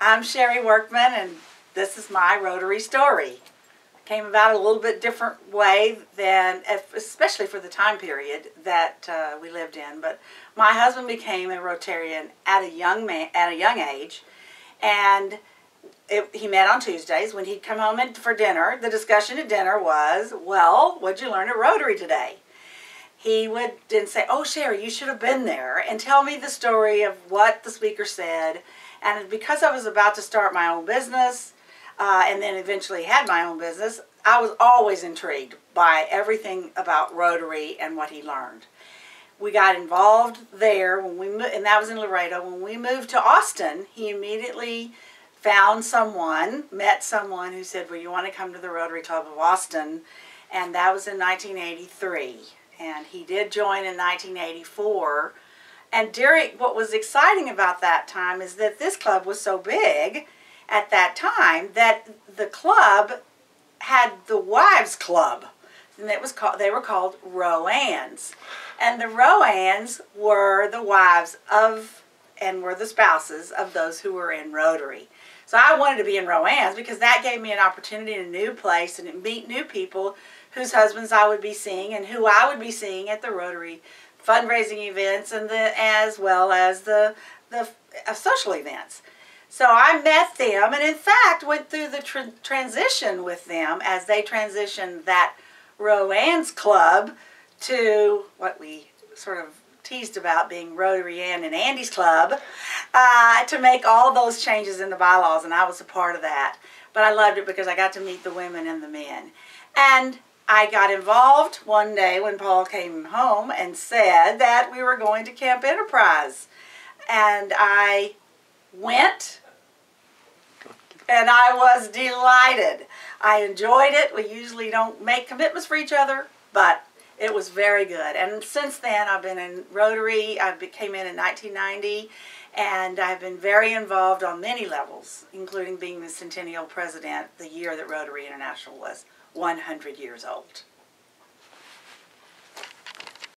I'm Sherry Workman, and this is my Rotary Story. Came about a little bit different way than, especially for the time period that we lived in. But my husband became a Rotarian at a young age, and he met on Tuesdays. When he'd come home for dinner, the discussion at dinner was, "Well, what'd you learn at Rotary today?" He would then say, "Oh, Sherry, you should have been there," and tell me the story of what the speaker said. And because I was about to start my own business, and then eventually had my own business, I was always intrigued by everything about Rotary and what he learned. We got involved there when we moved, and that was in Laredo. When we moved to Austin, he immediately met someone who said, "Well, you want to come to the Rotary Club of Austin?" And that was in 1983. And he did join in 1984. And what was exciting about that time is that this club was so big at that time that the club had the wives club, and they were called Roans, and the Roans were the wives of and were the spouses of those who were in Rotary. So I wanted to be in Roans because that gave me an opportunity in a new place and to meet new people whose husbands I would be seeing and who I would be seeing at the Rotary fundraising events and as well as the social events. So I met them, and in fact went through the transition with them as they transitioned that Roans Club to what we sort of teased about being Rotary Ann and Andy's Club, to make all those changes in the bylaws, and I was a part of that. But I loved it because I got to meet the women and the men. And I got involved one day when Paul came home and said that we were going to Camp Enterprise. And I went, and I was delighted. I enjoyed it. We usually don't make commitments for each other, but it was very good. And since then, I've been in Rotary. I came in 1990, and I've been very involved on many levels, including being the Centennial President the year that Rotary International was 100 years old.